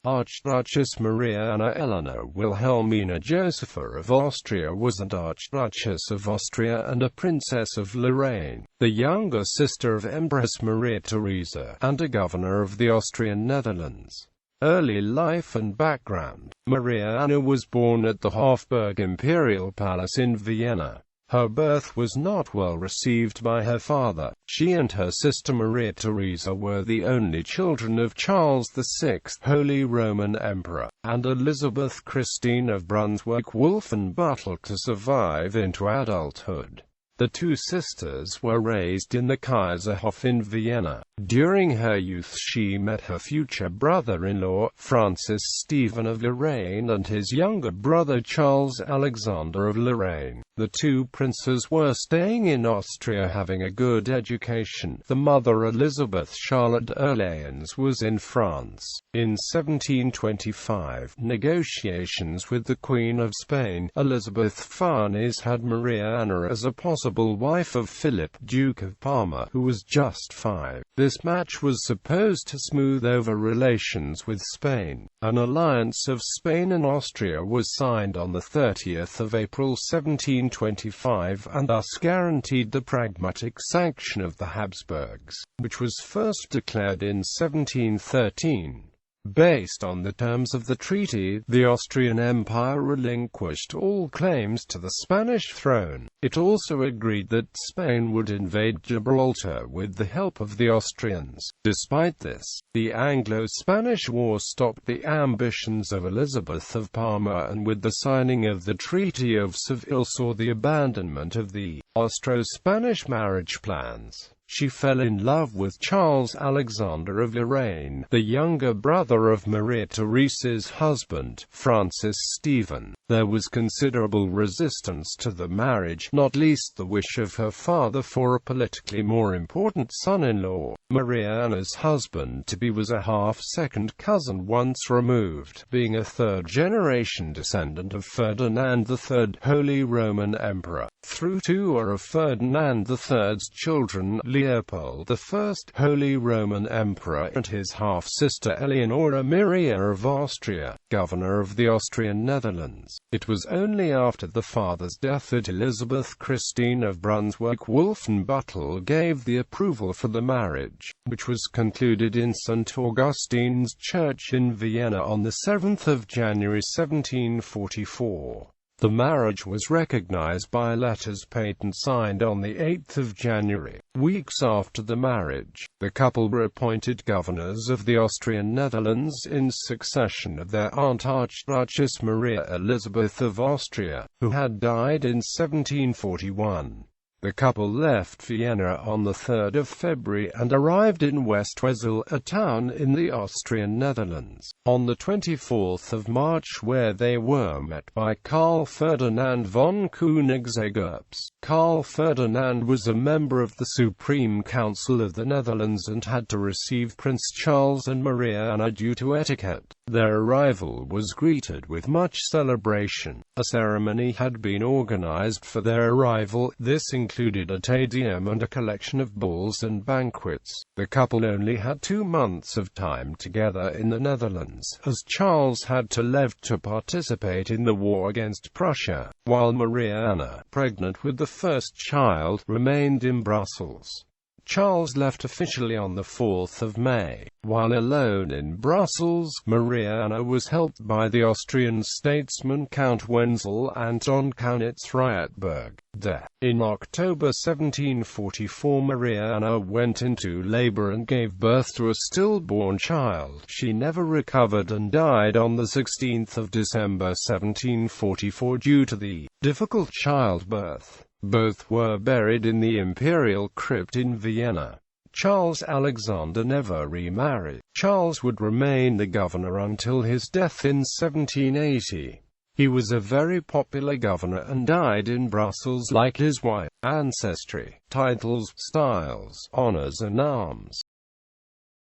Archduchess Maria Anna Eleanor Wilhelmina Josepha of Austria was an Archduchess of Austria and a Princess of Lorraine, the younger sister of Empress Maria Theresa, and a governor of the Austrian Netherlands. Early life and background. Maria Anna was born at the Hofburg Imperial Palace in Vienna. Her birth was not well received by her father. She and her sister Maria Theresa were the only children of Charles VI, Holy Roman Emperor, and Elizabeth Christine of Brunswick-Wolfenbüttel to survive into adulthood. The two sisters were raised in the Kaiserhof in Vienna. During her youth she met her future brother-in-law, Francis Stephen of Lorraine, and his younger brother Charles Alexander of Lorraine. The two princes were staying in Austria having a good education. The mother Elizabeth Charlotte Orleans was in France. In 1725, negotiations with the Queen of Spain, Elizabeth Farnese, had Maria Anna as a possible wife of Philip, Duke of Parma, who was just 5. This match was supposed to smooth over relations with Spain. An alliance of Spain and Austria was signed on the 30th of April 1725, and thus guaranteed the pragmatic sanction of the Habsburgs, which was first declared in 1713. Based on the terms of the treaty, the Austrian Empire relinquished all claims to the Spanish throne. It also agreed that Spain would invade Gibraltar with the help of the Austrians. Despite this, the Anglo-Spanish War stopped the ambitions of Elizabeth of Parma, and with the signing of the Treaty of Seville saw the abandonment of the Austro-Spanish marriage plans. She fell in love with Charles Alexander of Lorraine, the younger brother of Maria Theresa's husband, Francis Stephen. There was considerable resistance to the marriage, not least the wish of her father for a politically more important son-in-law. Maria Anna's husband-to-be was a half-second cousin once removed, being a third-generation descendant of Ferdinand III, Holy Roman Emperor. Through two of Ferdinand III's children, Leopold I, Holy Roman Emperor, and his half-sister Eleanor Maria of Austria, governor of the Austrian Netherlands. It was only after the father's death that Elizabeth Christine of Brunswick-Wolfenbüttel gave the approval for the marriage, which was concluded in St. Augustine's Church in Vienna on the 7th of January 1744. The marriage was recognized by letters patent signed on the 8th of January. Weeks after the marriage, the couple were appointed governors of the Austrian Netherlands in succession of their aunt Archduchess Maria Elizabeth of Austria, who had died in 1741. The couple left Vienna on the 3rd of February and arrived in Westwesel, a town in the Austrian Netherlands, on the 24th of March, where they were met by Karl Ferdinand von Koenigsegg. Karl Ferdinand was a member of the Supreme Council of the Netherlands and had to receive Prince Charles and Maria Anna due to etiquette. Their arrival was greeted with much celebration. A ceremony had been organized for their arrival. This included a Te Deum and a collection of balls and banquets. The couple only had 2 months of time together in the Netherlands, as Charles had to leave to participate in the war against Prussia, while Maria Anna, pregnant with the first child, remained in Brussels. Charles left officially on the 4th of May. While alone in Brussels, Maria Anna was helped by the Austrian statesman Count Wenzel Anton Kaunitz-Rietberg. In October 1744, Maria Anna went into labor and gave birth to a stillborn child. She never recovered and died on the 16th of December 1744 due to the difficult childbirth. Both were buried in the imperial crypt in Vienna. Charles Alexander never remarried. Charles would remain the governor until his death in 1780. He was a very popular governor and died in Brussels like his wife. Ancestry, titles, styles, honors and arms.